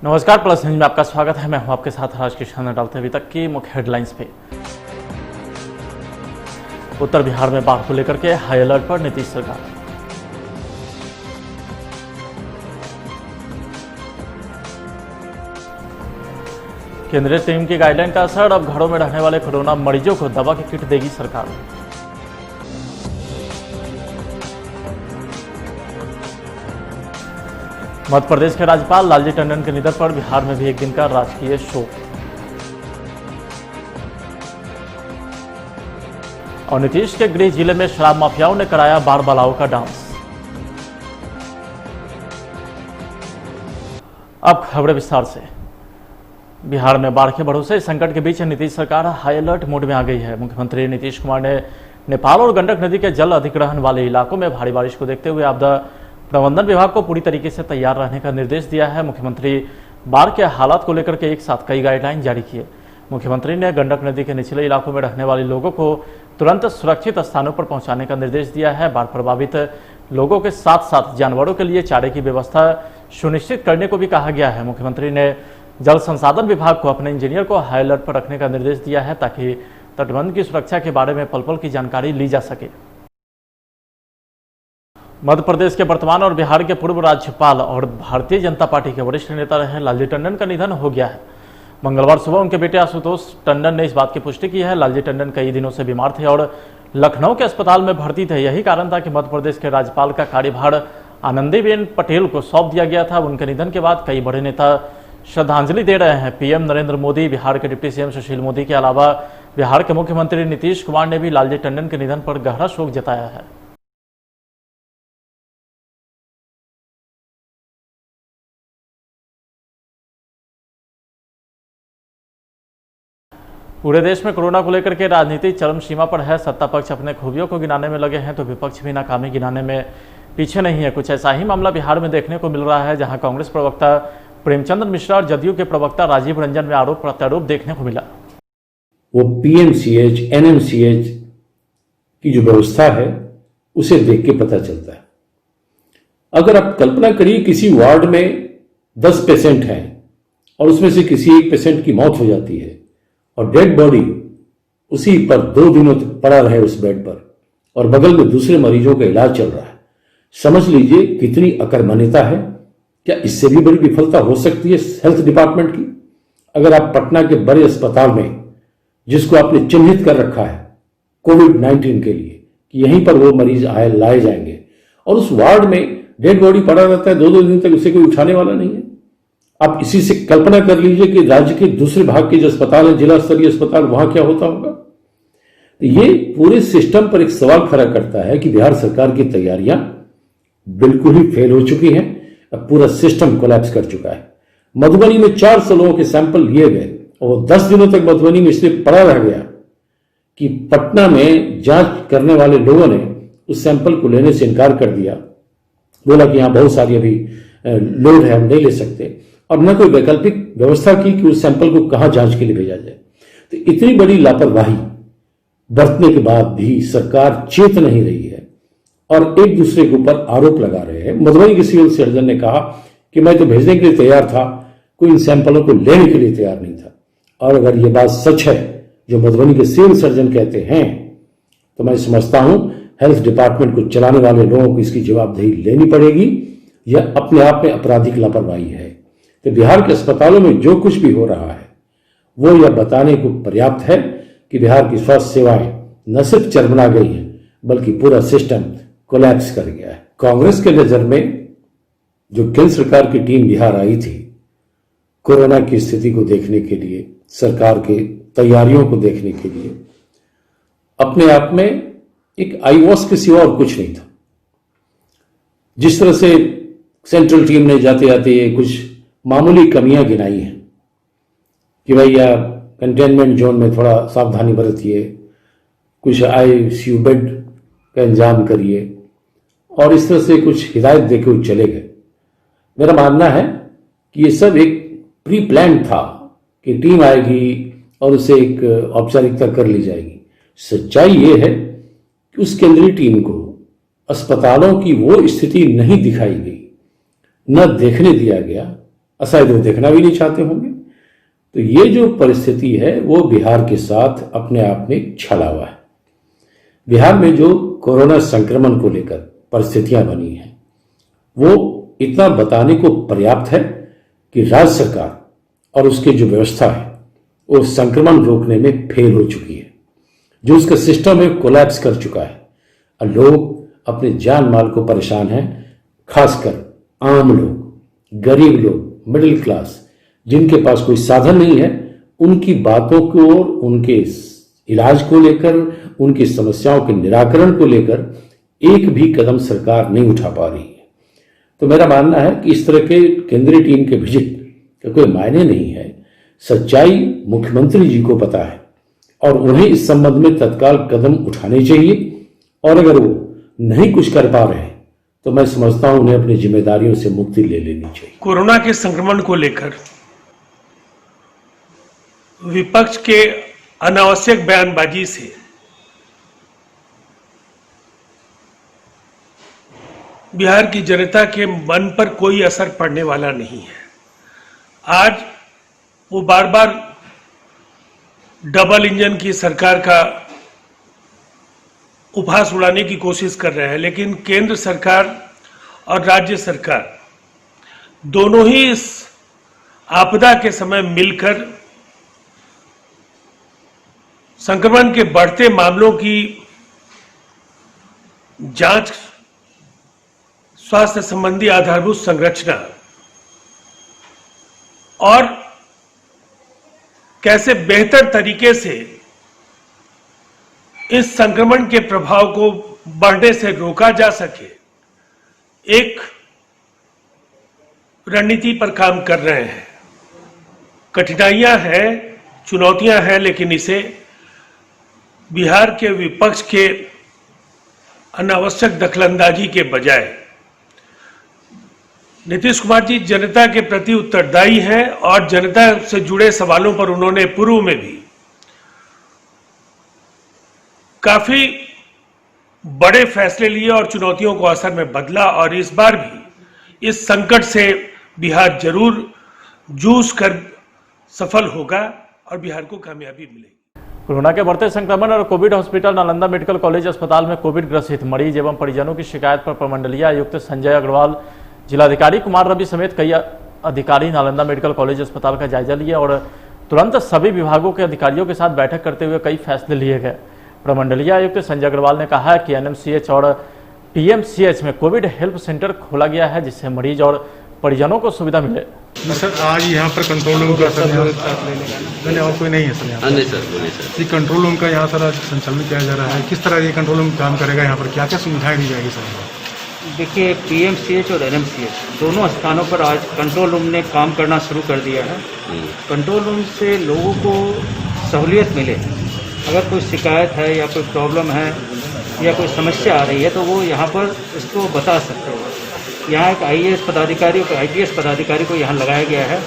नमस्कार, plus news में आपका स्वागत है। मैं हूं आपके साथ राज किशन। डालते अभी तक की मुख्य हेडलाइंस पे। उत्तर बिहार में बाढ़ को लेकर के हाई अलर्ट पर नीतीश सरकार। केंद्रीय टीम की गाइडलाइन का असर, अब घरों में रहने वाले कोरोना मरीजों को दवा की किट देगी सरकार। मध्य प्रदेश के राज्यपाल लालजी टंडन के निधन पर बिहार में भी एक दिन का राजकीय शोक। और नीतीश के गृह जिले में शराब माफियाओं ने कराया बाढ़ बलाओं का डांस। अब खबरें विस्तार से। बिहार में बाढ़ के भरोसे संकट के बीच नीतीश सरकार हाई अलर्ट मोड में आ गई है। मुख्यमंत्री नीतीश कुमार ने नेपाल और गंडक नदी के जल अधिग्रहण वाले इलाकों में भारी बारिश को देखते हुए आपदा प्रबंधन विभाग को पूरी तरीके से तैयार रहने का निर्देश दिया है। मुख्यमंत्री बाढ़ के हालात को लेकर के एक साथ कई गाइडलाइन जारी किए। मुख्यमंत्री ने गंडक नदी के निचले इलाकों में रहने वाले लोगों को तुरंत सुरक्षित स्थानों पर पहुंचाने का निर्देश दिया है। बाढ़ प्रभावित लोगों के साथ साथ जानवरों के लिए चारे की व्यवस्था सुनिश्चित करने को भी कहा गया है। मुख्यमंत्री ने जल संसाधन विभाग को अपने इंजीनियर को हाई अलर्ट पर रखने का निर्देश दिया है ताकि तटबंध की सुरक्षा के बारे में पल पल की जानकारी ली जा सके। मध्य प्रदेश के वर्तमान और बिहार के पूर्व राज्यपाल और भारतीय जनता पार्टी के वरिष्ठ नेता रहे लालजी टंडन का निधन हो गया है। मंगलवार सुबह उनके बेटे आशुतोष टंडन ने इस बात की पुष्टि की है। लालजी टंडन कई दिनों से बीमार थे और लखनऊ के अस्पताल में भर्ती थे। यही कारण था कि मध्य प्रदेश के राज्यपाल का कार्यभार आनंदीबेन पटेल को सौंप दिया गया था। उनके निधन के बाद कई बड़े नेता श्रद्धांजलि दे रहे हैं। पीएम नरेंद्र मोदी, बिहार के डिप्टी सीएम सुशील मोदी के अलावा बिहार के मुख्यमंत्री नीतीश कुमार ने भी लालजी टंडन के निधन पर गहरा शोक जताया है। पूरे देश में कोरोना को लेकर के राजनीति चरम सीमा पर है। सत्ता पक्ष अपने खूबियों को गिनाने में लगे हैं तो विपक्ष भी नाकामी गिनाने में पीछे नहीं है। कुछ ऐसा ही मामला बिहार में देखने को मिल रहा है, जहां कांग्रेस प्रवक्ता प्रेमचंद मिश्रा और जदयू के प्रवक्ता राजीव रंजन में आरोप प्रत्यारोप देखने को मिला। वो पीएमसीएच, एनएमसीएच की जो व्यवस्था है उसे देख के पता चलता है। अगर आप कल्पना करिए किसी वार्ड में 10 पेशेंट हैं और उसमें से किसी एक पेशेंट की मौत हो जाती है और डेड बॉडी उसी पर 2 दिनों तक पड़ा रहे उस बेड पर और बगल में दूसरे मरीजों का इलाज चल रहा है, समझ लीजिए कितनी अकर्मण्यता है। क्या इससे भी बड़ी विफलता हो सकती है हेल्थ डिपार्टमेंट की? अगर आप पटना के बड़े अस्पताल में, जिसको आपने चिन्हित कर रखा है कोविड-19 के लिए कि यहीं पर वो मरीज लाए जाएंगे, और उस वार्ड में डेड बॉडी पड़ा रहता है 2-2 दिन तक, उसे कोई उठाने वाला नहीं है। आप इसी से कल्पना कर लीजिए कि राज्य के दूसरे भाग के जो अस्पताल है, जिला स्तरीय अस्पताल, वहां क्या होता होगा। तो ये पूरे सिस्टम पर एक सवाल खड़ा करता है कि बिहार सरकार की तैयारियां बिल्कुल ही फेल हो चुकी हैं। अब पूरा सिस्टम कोलैप्स कर चुका है। मधुबनी में 400 लोगों के सैंपल लिए गए और 10 दिनों तक मधुबनी में इसलिए पड़ा रह गया कि पटना में जांच करने वाले लोगों ने उस सैंपल को लेने से इनकार कर दिया। बोला कि यहां बहुत सारी अभी लोड है, हम नहीं ले सकते, और न कोई वैकल्पिक व्यवस्था की कि उस सैंपल को कहां जांच के लिए भेजा जाए। तो इतनी बड़ी लापरवाही बरतने के बाद भी सरकार चेत नहीं रही है और एक दूसरे के ऊपर आरोप लगा रहे हैं। मधुबनी के सिविल सर्जन ने कहा कि मैं तो भेजने के लिए तैयार था, कोई इन सैंपलों को लेने के लिए तैयार नहीं था। और अगर ये बात सच है जो मधुबनी के सिविल सर्जन कहते हैं, तो मैं समझता हूं हेल्थ डिपार्टमेंट को चलाने वाले लोगों को इसकी जवाबदेही लेनी पड़ेगी। यह अपने आप में आपराधिक लापरवाही है। तो बिहार के अस्पतालों में जो कुछ भी हो रहा है वो यह बताने को पर्याप्त है कि बिहार की स्वास्थ्य सेवाएं न सिर्फ चरमरा गई हैं बल्कि पूरा सिस्टम कोलैप्स कर गया है। कांग्रेस के नजर में जो केंद्र सरकार की टीम बिहार आई थी कोरोना की स्थिति को देखने के लिए, सरकार के तैयारियों को देखने के लिए, अपने आप में एक आई वॉश के सिवा और कुछ नहीं था। जिस तरह से सेंट्रल टीम ने जाते जाते कुछ मामूली कमियां गिनाई हैं कि भैया कंटेनमेंट जोन में थोड़ा सावधानी बरतिए, कुछ आईसीयू बेड का इंतजाम करिए, और इस तरह से कुछ हिदायत देके वो चले गए। मेरा मानना है कि ये सब एक प्री प्लान था कि टीम आएगी और उसे एक औपचारिकता कर ली जाएगी। सच्चाई ये है कि उस केंद्रीय टीम को अस्पतालों की वो स्थिति नहीं दिखाई गई, न देखने दिया गया शायद वो देखना भी नहीं चाहते होंगे। तो ये जो परिस्थिति है वो बिहार के साथ अपने आप में एक छलावा है। बिहार में जो कोरोना संक्रमण को लेकर परिस्थितियां बनी हैं वो इतना बताने को पर्याप्त है कि राज्य सरकार और उसकी जो व्यवस्था है वो संक्रमण रोकने में फेल हो चुकी है। जो उसका सिस्टम है कोलैप्स कर चुका है और लोग अपने जान माल को परेशान हैं। खासकर आम लोग, गरीब लोग, मिडिल क्लास, जिनके पास कोई साधन नहीं है, उनकी बातों को और उनके इलाज को लेकर, उनकी समस्याओं के निराकरण को लेकर एक भी कदम सरकार नहीं उठा पा रही है। तो मेरा मानना है कि इस तरह के केंद्रीय टीम के विजिट का कोई मायने नहीं है। सच्चाई मुख्यमंत्री जी को पता है और उन्हें इस संबंध में तत्काल कदम उठाने चाहिए, और अगर वो नहीं कुछ कर पा रहे हैं तो मैं समझता हूं उन्हें अपनी जिम्मेदारियों से मुक्ति ले लेनी चाहिए। कोरोना के संक्रमण को लेकर विपक्ष के अनावश्यक बयानबाजी से बिहार की जनता के मन पर कोई असर पड़ने वाला नहीं है। आज वो बार बार डबल इंजन की सरकार का उपहास उड़ाने की कोशिश कर रहे हैं, लेकिन केंद्र सरकार और राज्य सरकार दोनों ही इस आपदा के समय मिलकर संक्रमण के बढ़ते मामलों की जांच, स्वास्थ्य संबंधी आधारभूत संरचना और कैसे बेहतर तरीके से इस संक्रमण के प्रभाव को बढ़ने से रोका जा सके, एक रणनीति पर काम कर रहे हैं। कठिनाइयां हैं, चुनौतियां हैं, लेकिन इसे बिहार के विपक्ष के अनावश्यक दखलंदाजी के बजाय नीतीश कुमार जी जनता के प्रति उत्तरदायी हैं और जनता से जुड़े सवालों पर उन्होंने पूर्व में भी काफी बड़े फैसले लिए और चुनौतियों को असर में बदला, और इस बार भी इस संकट से बिहार जरूर जूझ कर सफल होगा और बिहार को कामयाबी मिलेगी। कोरोना के बढ़ते संक्रमण और Covid hospital Nalanda medical college अस्पताल में कोविड ग्रसित मरीज एवं परिजनों की शिकायत पर प्रमंडलीय आयुक्त संजय अग्रवाल, जिलाधिकारी कुमार रवि समेत कई अधिकारी नालंदा मेडिकल कॉलेज अस्पताल का जायजा लिए और तुरंत सभी विभागों के अधिकारियों के साथ बैठक करते हुए कई फैसले लिए गए। प्रमंडलीय आयुक्त संजय अग्रवाल ने कहा है कि एनएमसीएच और पीएमसीएच में कोविड हेल्प सेंटर खोला गया है, जिससे मरीज और परिजनों को सुविधा मिले। सर आज यहाँ पर कंट्रोल रूम का सर और कोई नहीं है सर यहाँ नहीं सर, बोलिए सर। ये कंट्रोल रूम का यहाँ सर संचालन किया जा रहा है, किस तरह ये कंट्रोल रूम काम करेगा, यहाँ पर क्या क्या सुविधाएं दी जाएगी सर? देखिए, पीएमसीएच और एनएमसीएच दोनों स्थानों पर आज कंट्रोल रूम ने काम करना शुरू कर दिया है। कंट्रोल रूम से लोगों को सहूलियत मिले, अगर कोई शिकायत है या कोई प्रॉब्लम है या कोई समस्या आ रही है तो वो यहाँ पर इसको बता सकते हैं। यहाँ एक आईएएस पदाधिकारी को, आईपीएस पदाधिकारी को यहाँ लगाया गया है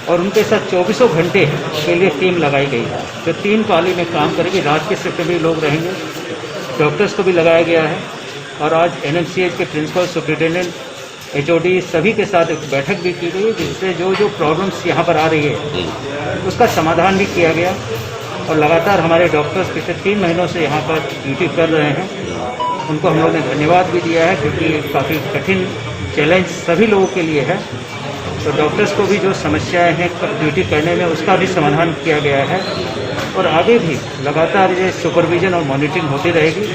और उनके साथ 24 घंटे के लिए टीम लगाई गई है जो 3 पाली में काम करेगी। रात के शिफ्ट में भी लोग रहेंगे, डॉक्टर्स को भी लगाया गया है। और आज एनएमसीएच के प्रिंसिपल, सुप्रिटेंडेंट, एचओडी सभी के साथ एक बैठक भी की गई, जिससे जो जो प्रॉब्लम्स यहाँ पर आ रही है उसका समाधान भी किया गया। और लगातार हमारे डॉक्टर्स पिछले 3 महीनों से यहाँ पर ड्यूटी कर रहे हैं, उनको हम लोगों ने धन्यवाद भी दिया है, क्योंकि काफ़ी कठिन चैलेंज सभी लोगों के लिए है। तो डॉक्टर्स को भी जो समस्याएं हैं ड्यूटी करने में, उसका भी समाधान किया गया है और आगे भी लगातार ये सुपरविजन और मॉनिटरिंग होती रहेगी।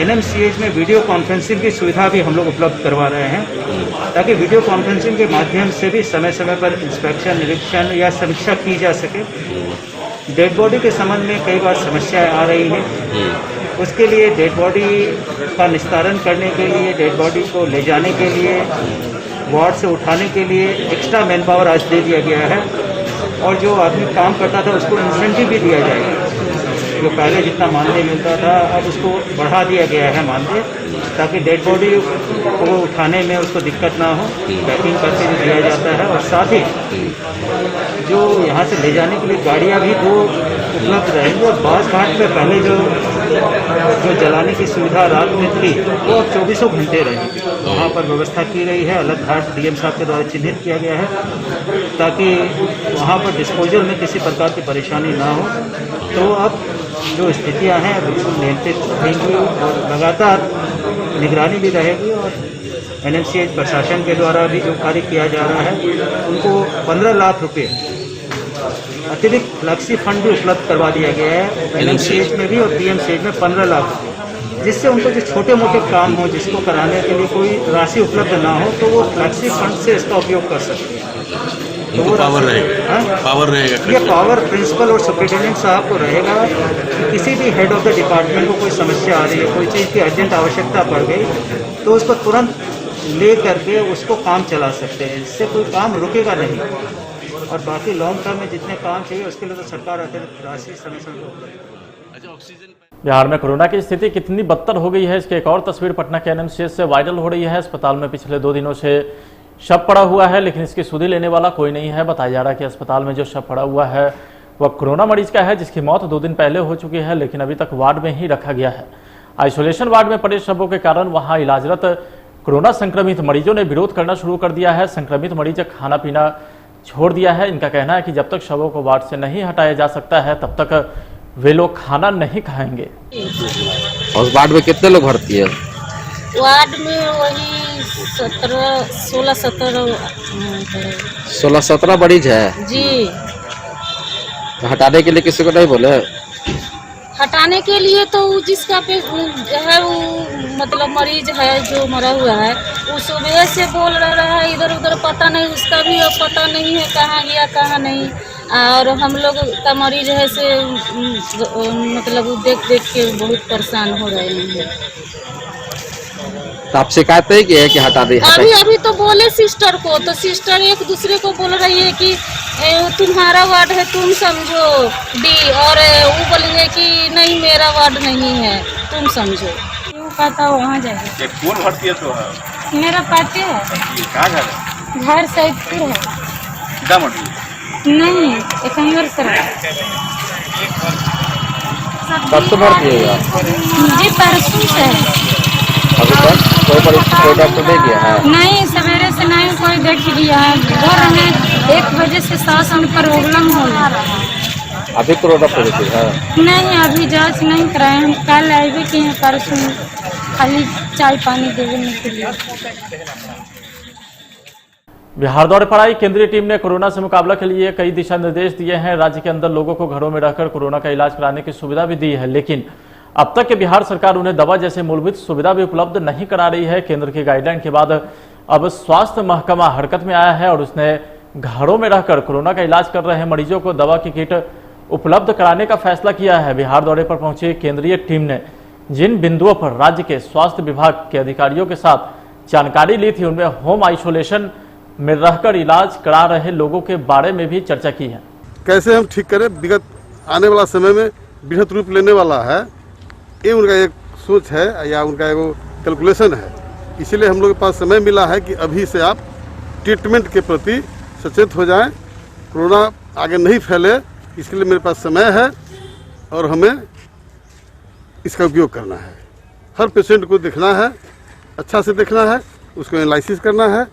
एनएमसीएच में वीडियो कॉन्फ्रेंसिंग की सुविधा भी हम लोग उपलब्ध करवा रहे हैं, ताकि वीडियो कॉन्फ्रेंसिंग के माध्यम से भी समय समय पर इंस्पेक्शन, निरीक्षण या समीक्षा की जा सके। डेड बॉडी के संबंध में कई बार समस्याएं आ रही हैं, उसके लिए डेड बॉडी का निस्तारण करने के लिए, डेड बॉडी को ले जाने के लिए, वार्ड से उठाने के लिए एक्स्ट्रा मैन पावर आज दे दिया गया है। और जो आदमी काम करता था उसको इंसेंटिव भी दिया जाएगा। जो पहले जितना मानदेय मिलता था अब उसको बढ़ा दिया गया है मानदेय, ताकि डेड बॉडी को उठाने में उसको दिक्कत ना हो, पैकिंग करके भी दिया जाता है। और साथ ही जो यहाँ से ले जाने के लिए गाड़ियाँ भी 2 उपलब्ध रहेंगी। और बास घाट में पहले जो जो जलाने की सुविधा रात में थी वो अब 24 घंटे रहेगी। वहाँ पर व्यवस्था की गई है, अलग घाट डीएम साहब के द्वारा चिन्हित किया गया है ताकि वहाँ पर डिस्पोजल में किसी प्रकार की परेशानी ना हो। तो अब जो स्थितियाँ हैं बिल्कुल नियंत्रित रहेंगी और लगातार निगरानी भी रहेगी। और एनएमसीएच प्रशासन के द्वारा भी जो कार्य किया जा रहा है उनको 15 लाख रुपए अतिरिक्त फ्लैक्सी फंड भी उपलब्ध करवा दिया गया है एनएमसीएच में भी और पीएमसीएच में 15 लाख रुपये, जिससे उनको जो छोटे मोटे काम हो जिसको कराने के लिए कोई राशि उपलब्ध ना हो तो वो फ्लैक्सी फंड से इसका उपयोग कर सकते हैं। तो वो पावर रहेगा, पावर रहेगा। ये पावर प्रिंसिपल और सुप्रिटेंडेंट साहब को रहेगा कि किसी भी हेड ऑफ द डिपार्टमेंट को कोई समस्या आ रही है, कोई चीज़ की अर्जेंट आवश्यकता पड़ गई तो उसको तुरंत ले करके उसको काम चला सकते हैं। इससे कोई काम रुकेगा नहीं। और बाकी लॉन्ग टर्म में जितने काम चाहिए उसके लिए तो सरकार अतिरिक्त राशि समय समय उपलब्ध। बिहार में कोरोना की स्थिति कितनी बदतर हो गई है, इसकी एक और तस्वीर पटना के एनएमसीएच से वायरल हो रही है। अस्पताल में पिछले 2 दिनों से शव पड़ा हुआ है, लेकिन इसकी सुधि लेने वाला कोई नहीं है। बताया जा रहा है कि अस्पताल में जो शव पड़ा हुआ है वह कोरोना मरीज का है, जिसकी मौत 2 दिन पहले हो चुकी है, लेकिन अभी तक वार्ड में ही रखा गया है। आइसोलेशन वार्ड में पड़े शवों के कारण वहां इलाजरत कोरोना संक्रमित मरीजों ने विरोध करना शुरू कर दिया है। संक्रमित मरीज खाना पीना छोड़ दिया है। इनका कहना है कि जब तक शवों को वार्ड से नहीं हटाया जा सकता है तब तक वे लोग खाना नहीं खाएंगे। उस वार्ड में कितने लोग भर्ती है? वार्ड में वही 16-17 मरीज है जी। तो हटाने के लिए किसी को नहीं बोले? हटाने के लिए तो जिसका पे है वो मतलब मरीज है जो मरा हुआ है वो सुबह से बोल रहा है इधर उधर, पता नहीं उसका भी पता नहीं है कहाँ गया कहाँ नहीं। और हम लोग का मरीज है से मतलब देख देख के बहुत परेशान हो रहे हैं। तो आप शिकायत नहीं की है कि हटा दे? अभी तो बोले सिस्टर को, तो सिस्टर एक दूसरे को बोल रही है कि तुम्हारा वार्ड है तुम समझो डी, और वो बोलेंगे कि नहीं मेरा वार्ड नहीं है तुम समझो। वो कहता वहाँ जाएगा। कौन भर्ती है? तो मेरा पार्टी है। कहाँ घर है? घर सैदपुर है। सीतामढ़ी नहीं, एकंगर सर। कब से भर्ती होगा? जी परसों से। अभी तक कोई डॉक्टर नहीं गया है? नहीं, सवेरे से नहीं कोई देख गया है। घर में 1 बजे से सांस में प्रॉब्लम हो रहा है। अभी कोरोना पॉजिटिव है? नहीं, अभी जांच नहीं कराए। हम कल आए कि हैं परसों, खाली चाय पानी देने के लिए। बिहार दौरे पर आई केंद्रीय टीम ने कोरोना से मुकाबला के लिए कई दिशा निर्देश दिए हैं। राज्य के अंदर लोगों को घरों में रहकर कोरोना का इलाज कराने की सुविधा भी दी है, लेकिन अब तक के बिहार सरकार उन्हें दवा जैसे मूलभूत सुविधा भी उपलब्ध नहीं करा रही है। केंद्र की गाइडलाइन के बाद अब स्वास्थ्य महकमा हरकत में आया है और उसने घरों में रहकर कोरोना का इलाज कर रहे मरीजों को दवा की किट उपलब्ध कराने का फैसला किया है। बिहार दौरे पर पहुंची केंद्रीय टीम ने जिन बिंदुओं पर राज्य के स्वास्थ्य विभाग के अधिकारियों के साथ जानकारी ली थी उनमें होम आइसोलेशन में रहकर इलाज करा रहे लोगों के बारे में भी चर्चा की है। कैसे हम ठीक करें, विगत आने वाला समय में बृहत रूप लेने वाला है, ये उनका एक सोच है या उनका एक कैलकुलेशन है। इसीलिए हम लोग के पास समय मिला है कि अभी से आप ट्रीटमेंट के प्रति सचेत हो जाएं, कोरोना आगे नहीं फैले, इसके लिए मेरे पास समय है और हमें इसका उपयोग करना है। हर पेशेंट को देखना है, अच्छा से देखना है, उसको एनालिसिस करना है,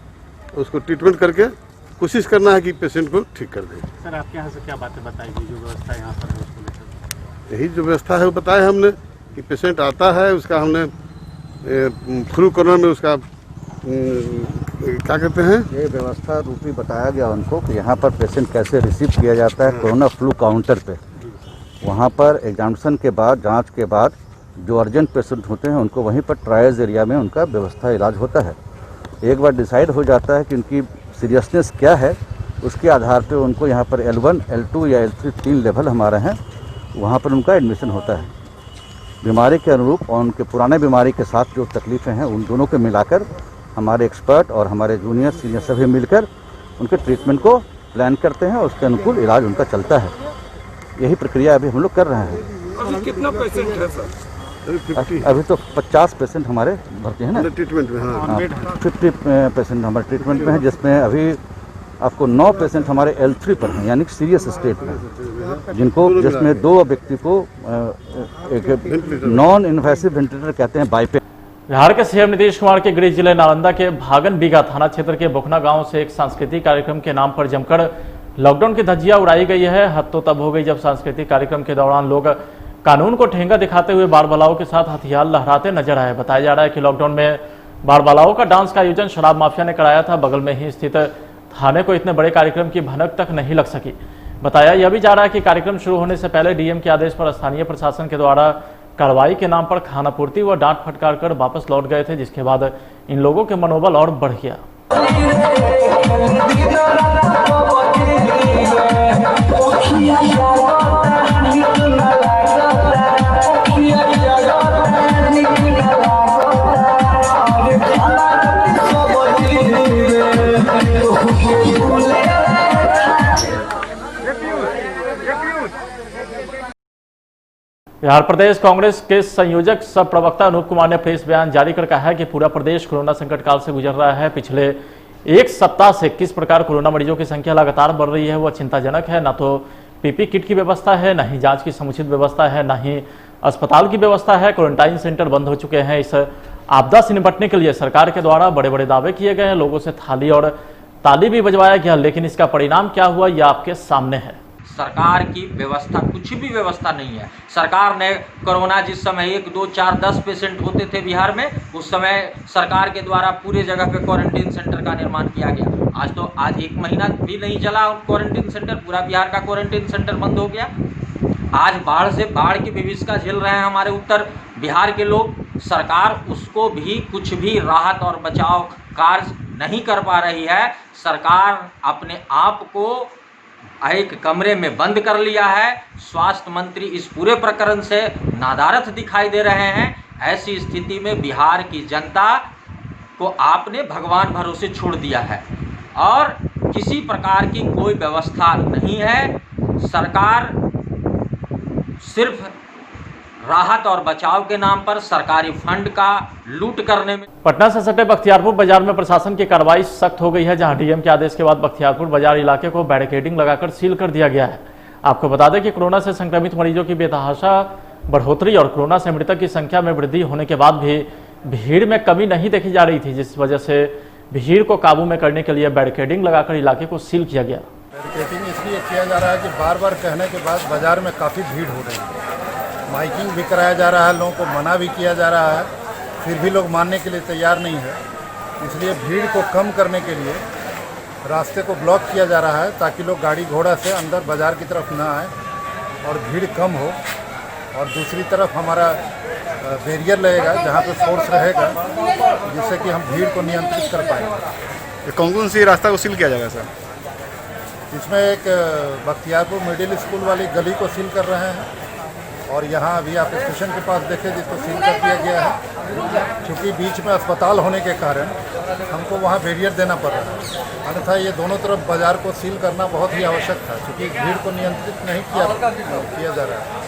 उसको ट्रीटमेंट करके कोशिश करना है कि पेशेंट को ठीक कर दें। सर आपके यहाँ से क्या बातें बताई गई, जो व्यवस्था यहाँ पर है उसको लेकर? यही जो व्यवस्था है वो बताया हमने कि पेशेंट आता है, उसका हमने फ्लू कॉर्नर में उसका क्या कहते हैं, ये व्यवस्था रूपी बताया गया उनको कि यहाँ पर पेशेंट कैसे रिसीव किया जाता है कोरोना फ्लू काउंटर पे। वहाँ पर एग्जामिनेशन के बाद, जांच के बाद जो अर्जेंट पेशेंट होते हैं उनको वहीं पर ट्रायल्स एरिया में उनका व्यवस्था इलाज होता है। एक बार डिसाइड हो जाता है कि उनकी सीरियसनेस क्या है, उसके आधार पे उनको यहाँ पर L1, L2 या L3 3 लेवल हमारे हैं, वहाँ पर उनका एडमिशन होता है। बीमारी के अनुरूप और उनके पुराने बीमारी के साथ जो तकलीफ़ें हैं उन दोनों को मिलाकर हमारे एक्सपर्ट और हमारे जूनियर सीनियर सभी मिलकर उनके ट्रीटमेंट को प्लान करते हैं, उसके अनुकूल इलाज उनका चलता है। यही प्रक्रिया अभी हम लोग कर रहे हैं। अभी कितना पेशेंट है सर? अभी तो 50 पेशेंट हमारे भर्ती हैं ना ट्रीटमेंट में। हाँ, 50 पेशेंट हमारे ट्रीटमेंट में हैं, जिसमें अभी आपको 9 पेशेंट हमारे L3 पर हैं, यानी सीरियस स्टेट में, जिनको जिसमें 2 व्यक्ति को एक नॉन इन्वेसिव वेंटिलेटर कहते हैं बाईपेस। बिहार के सीएम नीतीश कुमार के गृह जिले नालंदा के भागन बीघा थाना क्षेत्र के बोखना गांव से एक सांस्कृतिक कार्यक्रम के नाम पर जमकर लॉकडाउन की धज्जियां उड़ाई गई है। हद तो तब हो गई जब सांस्कृतिक कार्यक्रम के दौरान लोग कानून को ठेंगा दिखाते हुए बारबलाओं के साथ हथियार लहराते नजर आए। बताया जा रहा है कि लॉकडाउन में बारबलाओं का डांस का आयोजन शराब माफिया ने कराया था। बगल में ही स्थित थाने को इतने बड़े कार्यक्रम की भनक तक नहीं लग सकी। बताया यह भी जा रहा है कि कार्यक्रम शुरू होने से पहले डीएम के आदेश पर स्थानीय प्रशासन के द्वारा कार्रवाई के नाम पर खानापूर्ति व डांट फटकार कर वापस लौट गए थे, जिसके बाद इन लोगों के मनोबल और बढ़ गया। बिहार प्रदेश कांग्रेस के संयोजक सह प्रवक्ता अनूप कुमार ने प्रेस बयान जारी कर कहा है कि पूरा प्रदेश कोरोना संकट काल से गुजर रहा है। पिछले एक सप्ताह से किस प्रकार कोरोना मरीजों की संख्या लगातार बढ़ रही है वह चिंताजनक है। न तो पीपी किट की व्यवस्था है, न ही जांच की समुचित व्यवस्था है, न ही अस्पताल की व्यवस्था है। क्वारंटाइन सेंटर बंद हो चुके हैं। इस आपदा से निपटने के लिए सरकार के द्वारा बड़े बड़े दावे किए गए हैं, लोगों से थाली और ताली भी बजवाया गया, लेकिन इसका परिणाम क्या हुआ यह आपके सामने है। सरकार की व्यवस्था कुछ भी व्यवस्था नहीं है। सरकार ने कोरोना जिस समय 1, 2, 4, 10 पेशेंट होते थे बिहार में, उस समय सरकार के द्वारा पूरे जगह पे क्वारंटीन सेंटर का निर्माण किया गया। आज 1 महीना भी नहीं चला क्वारंटीन सेंटर, पूरा बिहार का क्वारंटीन सेंटर बंद हो गया। आज बाढ़ की विभीषिका झेल रहे हैं हमारे उत्तर बिहार के लोग। सरकार उसको भी कुछ भी राहत और बचाव कार्य नहीं कर पा रही है। सरकार अपने आप को एक कमरे में बंद कर लिया है। स्वास्थ्य मंत्री इस पूरे प्रकरण से नादारत दिखाई दे रहे हैं। ऐसी स्थिति में बिहार की जनता को आपने भगवान भरोसे छोड़ दिया है और किसी प्रकार की कोई व्यवस्था नहीं है। सरकार सिर्फ राहत और बचाव के नाम पर सरकारी फंड का लूट करने में। पटना से सटे बख्तियारपुर बाजार में प्रशासन की कार्रवाई सख्त हो गई है, जहां डीएम के आदेश के बाद बख्तियारपुर बाजार इलाके को बैरिकेडिंग लगाकर सील कर दिया गया है। आपको बता दें कि कोरोना से संक्रमित मरीजों की बेतहाशा बढ़ोतरी और कोरोना से मृतक की संख्या में वृद्धि होने के बाद भी भीड़ में कमी नहीं देखी जा रही थी, जिस वजह से भीड़ को काबू में करने के लिए बैरिकेडिंग लगाकर इलाके को सील किया गया। बैरिकेडिंग इसलिए किया जा रहा है कि बार बार कहने के बाद बाजार में काफ़ी भीड़ हो रही है। माइकिंग भी कराया जा रहा है, लोगों को मना भी किया जा रहा है, फिर भी लोग मानने के लिए तैयार नहीं है। इसलिए भीड़ को कम करने के लिए रास्ते को ब्लॉक किया जा रहा है, ताकि लोग गाड़ी घोड़ा से अंदर बाज़ार की तरफ ना आए और भीड़ कम हो। और दूसरी तरफ हमारा बैरियर लगेगा जहाँ पे फोर्स रहेगा, जिससे कि हम भीड़ को नियंत्रित कर पाएंगे। कौन सी रास्ता को सील किया जाएगा सर? इसमें एक बख्तियारपुर मिडिल स्कूल वाली गली को सील कर रहे हैं और यहाँ अभी आप स्टेशन के पास देखें जिसको सील कर दिया गया है, क्योंकि बीच में अस्पताल होने के कारण हमको वहाँ बैरियर देना पड़ रहा है। अन्यथा ये दोनों तरफ बाजार को सील करना बहुत ही आवश्यक था, क्योंकि भीड़ को नियंत्रित नहीं किया जा रहा है।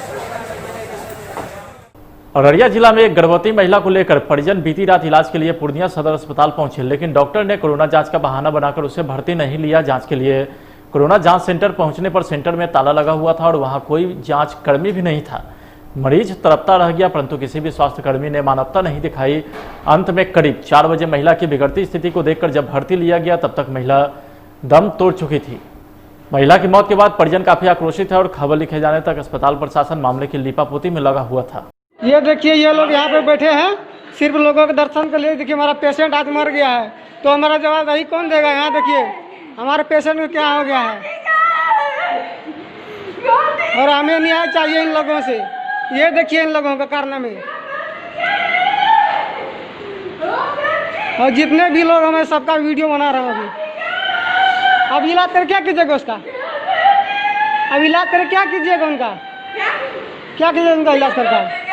अररिया जिला में एक गर्भवती महिला को लेकर परिजन बीती रात इलाज के लिए पूर्णिया सदर अस्पताल पहुंचे, लेकिन डॉक्टर ने कोरोना जांच का बहाना बनाकर उसे भर्ती नहीं लिया। जांच के लिए कोरोना जांच सेंटर पहुंचने पर सेंटर में ताला लगा हुआ था और वहां कोई जांच कर्मी भी नहीं था। मरीज तड़पता रह गया, परंतु किसी भी स्वास्थ्य कर्मी ने मानवता नहीं दिखाई। अंत में करीब 4 बजे महिला की बिगड़ती स्थिति को देखकर जब भर्ती लिया गया, तब तक महिला दम तोड़ चुकी थी। महिला की मौत के बाद परिजन काफी आक्रोशित है और खबर लिखे जाने तक अस्पताल प्रशासन मामले की लीपापोती में लगा हुआ था। ये देखिए, ये लोग यहाँ पे बैठे हैं सिर्फ लोगों के दर्शन के लिए। देखिए हमारा पेशेंट आज मर गया है, तो हमारा जवाब यही कौन देगा? यहाँ देखिए हमारे पेशेंट को क्या हो गया है और हमें न्याय चाहिए इन लोगों से। ये देखिए इन लोगों का कारनामे, और जितने भी लोग हमें सबका वीडियो बना रहे हैं। अब इलाज कर क्या कीजिएगा उसका? अब इलाज कर क्या कीजिएगा उनका? क्या कीजिएगा उनका इलाज करके?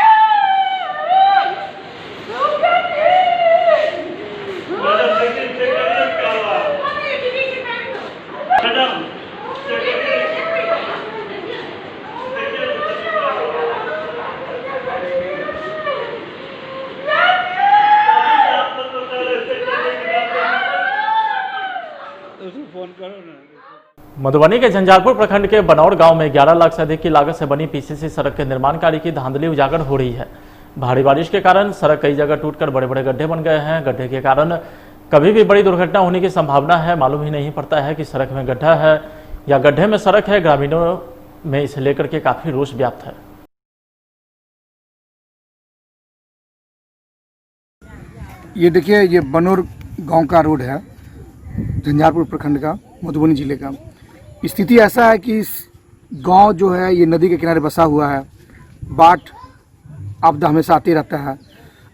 मधुबनी के झंझारपुर प्रखंड के बनौर गांव में 11 लाख से अधिक की लागत से बनी पीसीसी सड़क के निर्माण कार्य की धांधली उजागर हो रही है। भारी बारिश के कारण सड़क कई जगह टूटकर बड़े बड़े गड्ढे बन गए हैं। गड्ढे के कारण कभी भी बड़ी दुर्घटना होने की संभावना है। मालूम ही नहीं पड़ता है कि सड़क में गड्ढा है या गड्ढे में सड़क है। ग्रामीणों में इसे लेकर के काफी रोष व्याप्त है। ये देखिए, ये बनौर गांव का रोड है, झंझारपुर प्रखंड का, मधुबनी जिले का। स्थिति ऐसा है कि इस गांव जो है ये नदी के किनारे बसा हुआ है। बाढ़ आपदा हमेशा आते रहता है।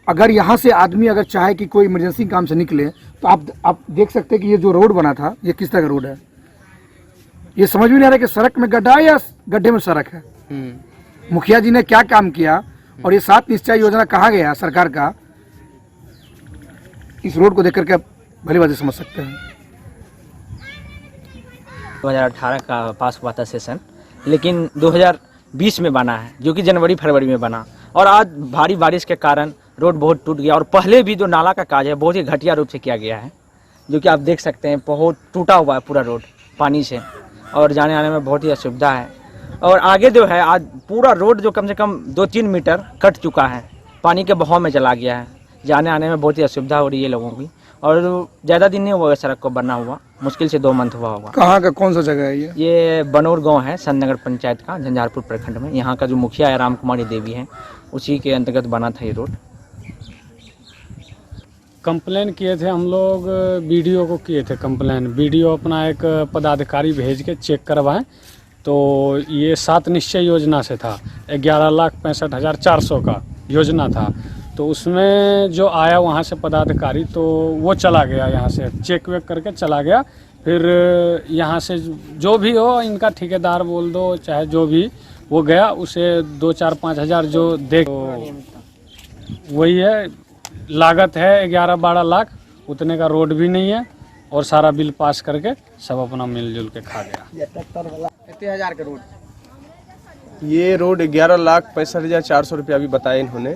अगर यहाँ से आदमी अगर चाहे कि कोई इमरजेंसी काम से निकले तो आप देख सकते हैं कि ये जो रोड बना था ये किस तरह का रोड है। ये समझ में नहीं आ रहा कि सड़क में गड्ढा है या गड्ढे में सड़क है। मुखिया जी ने क्या काम किया और ये 7 निश्चय योजना कहा गया सरकार का, इस रोड को देख करके भली बात समझ सकते हैं। 2018 का पास हुआ था सेशन, लेकिन 2020 में बना है, जो कि जनवरी फरवरी में बना। और आज भारी बारिश के कारण रोड बहुत टूट गया। और पहले भी जो नाला का कार्य है बहुत ही घटिया रूप से किया गया है, जो कि आप देख सकते हैं बहुत टूटा हुआ है पूरा रोड पानी से, और जाने आने में बहुत ही असुविधा है। और आगे जो है आज पूरा रोड जो कम से कम 2-3 मीटर कट चुका है, पानी के बहाव में चला गया है। जाने आने में बहुत ही असुविधा हो रही है लोगों की। और ज़्यादा दिन नहीं हुआ सड़क को बना हुआ, मुश्किल से 2 मंथ हुआ होगा। कहाँ का, कौन सा जगह है ये? ये बनौर गांव है, संतनगर पंचायत का, झंझारपुर प्रखंड में। यहाँ का जो मुखिया है राम कुमारी देवी हैं, उसी के अंतर्गत बना था ये रोड। कंप्लेन किए थे हम लोग, बीडीओ को किए थे कंप्लेन। बीडीओ अपना एक पदाधिकारी भेज के चेक करवाएं, तो ये 7 निश्चय योजना से था। 11,65,400 का योजना था। तो उसमें जो आया वहाँ से पदाधिकारी, तो वो चला गया, यहाँ से चेक वेक करके चला गया। फिर यहाँ से जो भी हो, इनका ठेकेदार बोल दो चाहे जो भी, वो गया, उसे 2-4-5 हज़ार जो दे, तो वही है। लागत है 11-12 लाख, उतने का रोड भी नहीं है। और सारा बिल पास करके सब अपना मिलजुल के खा गया। 70,000 का रोड, ये रोड 11,65,400 रुपया अभी बताया इन्होंने।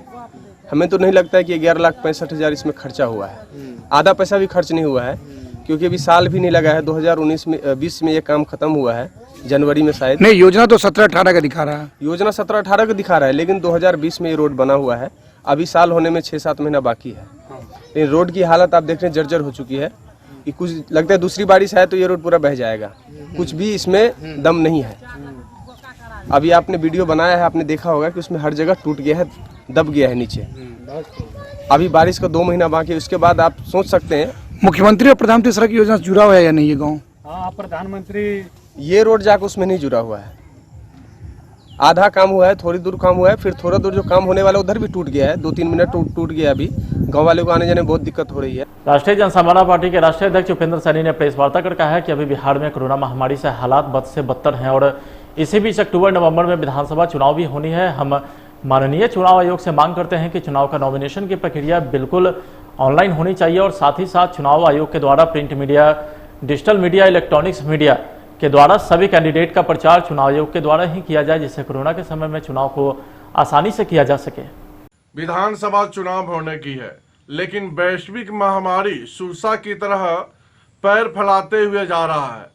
हमें तो नहीं लगता है कि 11,65,000 इसमें खर्चा हुआ है। आधा पैसा भी खर्च नहीं हुआ है, क्योंकि अभी साल भी नहीं लगा है। 2019 में ये काम खत्म हुआ है, जनवरी में शायद। नहीं, योजना तो 17-18 का दिखा रहा है। योजना 17-18 का दिखा रहा है, लेकिन 2020 में ये रोड बना हुआ है। अभी साल होने में 6-7 महीना बाकी है। लेकिन रोड की हालत आप देख रहे हैं, जर्जर हो चुकी है। कि कुछ लगता है दूसरी बारिश है तो ये रोड पूरा बह जाएगा। कुछ भी इसमें दम नहीं है। अभी आपने वीडियो बनाया है, आपने देखा होगा कि उसमें हर जगह टूट गया है, दब गया है नीचे। अभी बारिश का 2 महीना बाकी है, उसके बाद आप सोच सकते हैं। मुख्यमंत्री और प्रधानमंत्री सड़क योजना से जुड़ा हुआ है या नहीं ये गाँव? हाँ, प्रधानमंत्री। ये रोड जाकर उसमें नहीं जुड़ा हुआ है। आधा काम हुआ है, थोड़ी दूर काम हुआ है, फिर थोड़ा दूर जो काम होने वाला उधर भी टूट गया है। 2-3 मिनट टूट गया। अभी गाँव वाले को आने जाने में बहुत दिक्कत हो रही है। राष्ट्रीय जनसंभावना पार्टी के राष्ट्रीय अध्यक्ष उपेंद्र सैनी ने प्रेस वार्ता कर कहा है कि अभी बिहार में कोरोना महामारी से हालात बद से बदतर हैं और इसी बीच अक्टूबर-नवंबर में विधानसभा चुनाव भी होनी है। हम माननीय चुनाव आयोग से मांग करते हैं कि चुनाव का नॉमिनेशन की प्रक्रिया बिल्कुल ऑनलाइन होनी चाहिए और साथ ही साथ चुनाव आयोग के द्वारा print media, digital media, electronics media के द्वारा सभी कैंडिडेट का प्रचार चुनाव आयोग के द्वारा ही किया जाए, जिससे कोरोना के समय में चुनाव को आसानी से किया जा सके। विधानसभा चुनाव होने की है, लेकिन वैश्विक महामारी सुरसा की तरह पैर फैलाते हुए जा रहा है।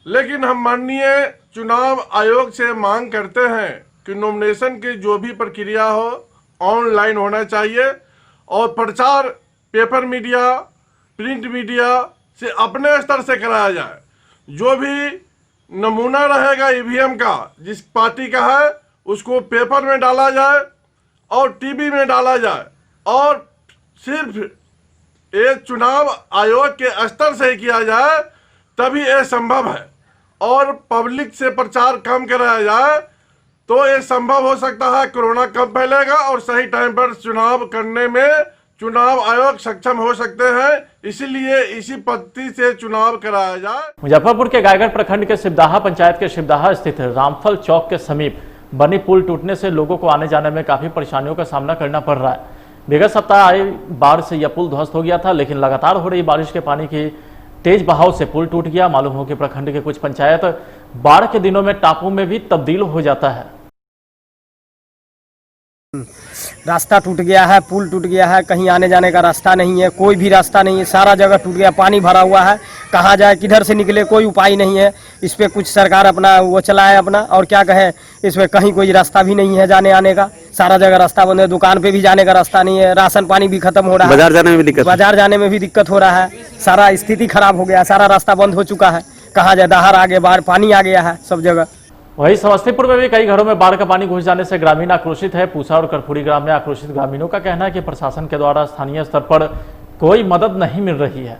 लेकिन हम माननीय चुनाव आयोग से मांग करते हैं कि नॉमिनेशन की जो भी प्रक्रिया हो ऑनलाइन होना चाहिए और प्रचार पेपर मीडिया, प्रिंट मीडिया से अपने स्तर से कराया जाए। जो भी नमूना रहेगा ईवीएम का, जिस पार्टी का है, उसको पेपर में डाला जाए और टीवी में डाला जाए और सिर्फ ये चुनाव आयोग के स्तर से ही किया जाए, तभी ये संभव है। और पब्लिक से प्रचार कम कराया जाए तो ये संभव हो सकता है। कोरोना कम फैलेगा और सही टाइम पर चुनाव करने में चुनाव आयोग सक्षम हो सकते हैं। इसीलिए इसी पद्धति से चुनाव कराया जाए। मुजफ्फरपुर के गायगढ़ प्रखंड के शिवदाहा पंचायत के शिवदाहा स्थित रामफल चौक के समीप बनी पुल टूटने से लोगों को आने जाने में काफी परेशानियों का सामना करना पड़ रहा है। विगत सप्ताह आई बाढ़ से यह पुल ध्वस्त हो गया था, लेकिन लगातार हो रही बारिश के पानी की तेज बहाव से पुल टूट गया। मालूम हो कि प्रखंड के कुछ पंचायत बाढ़ के दिनों में टापू में भी तब्दील हो जाता है। रास्ता टूट गया है, पुल टूट गया है, कहीं आने जाने का रास्ता नहीं है, कोई भी रास्ता नहीं है, सारा जगह टूट गया, पानी भरा हुआ है, कहाँ जाए किधर से निकले कोई उपाय नहीं है। इस पे कुछ सरकार अपना वो चलाए अपना, और क्या कहें, इसमें कहीं कोई रास्ता भी नहीं है जाने आने का, सारा जगह रास्ता बंद है, दुकान पे भी जाने का रास्ता नहीं है, राशन पानी भी खत्म हो रहा है, बाजार जाने में भी दिक्कत हो रहा है, सारा स्थिति खराब हो गया, सारा रास्ता बंद हो चुका है, कहाँ जाए, दहाड़ आगे बाढ़ पानी आ गया है सब जगह। वहीं समस्तीपुर में भी कई घरों में बाढ़ का पानी घुस जाने से ग्रामीण आक्रोशित है। पूसा और करफुरी ग्राम में आक्रोशित ग्रामीणों का कहना है कि प्रशासन के द्वारा स्थानीय स्तर पर कोई मदद नहीं मिल रही है।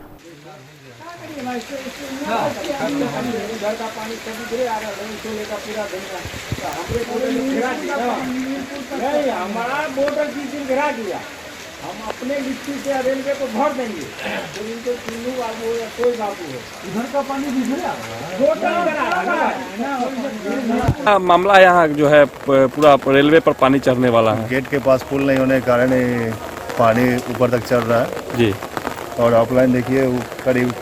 हम अपने मिट्टी से रेलवे को भर देंगे, तो इनको तीनों बाबू हो या कोई बाबू हो, इधर का पानी भी मामला यहाँ जो है पूरा रेलवे पर पानी चढ़ने वाला है। गेट के पास पुल नहीं होने के कारण पानी ऊपर तक चढ़ रहा है जी, और ऑफलाइन देखिए वो करीब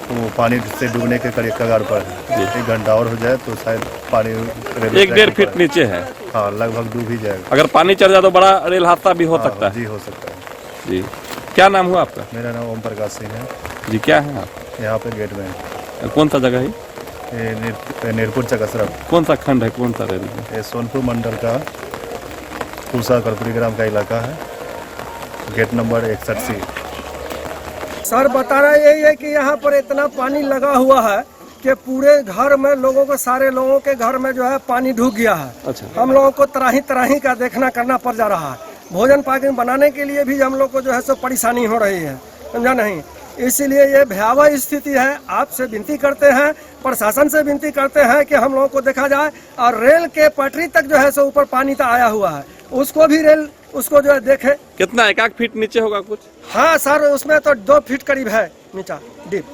वो पानी से डूबने के करीब कगार पर है। 1 घंटा और हो जाए तो शायद पानी 1-1.5 फीट नीचे है। हाँ, लगभग डूब ही जाएगा। अगर पानी चढ़ जाए तो बड़ा रेल हादसा भी हो सकता है। जी, हो सकता है जी। क्या नाम हुआ आपका? मेरा नाम ओम प्रकाश सिंह है जी। क्या है आप? यहाँ पे गेट में है। कौन सा जगह है? नीरपुर चकसरफ। कौन सा खंड है, कौन सा रेल? ये सोनपुर मंडल का पूसा करपुरी ग्राम का इलाका है, गेट नंबर 61C। सर बता रहा यही है कि यहाँ पर इतना पानी लगा हुआ है कि पूरे घर में लोगों को, सारे लोगों के घर में जो है पानी ढुक गया है। अच्छा। हम लोगों को तराही का देखना करना पड़ जा रहा है, भोजन पानी बनाने के लिए भी हम लोग को जो है सब परेशानी हो रही है, समझा नहीं। इसीलिए ये भयावह स्थिति है। आपसे विनती करते हैं, प्रशासन से विनती करते हैं कि हम लोगों को देखा जाए, और रेल के पटरी तक जो है सो ऊपर पानी तक आया हुआ है, उसको भी रेल उसको जो है देखे। कितना 1-1 फीट नीचे होगा कुछ? हाँ सर, उसमें तो 2 फीट करीब है नीचा डीप।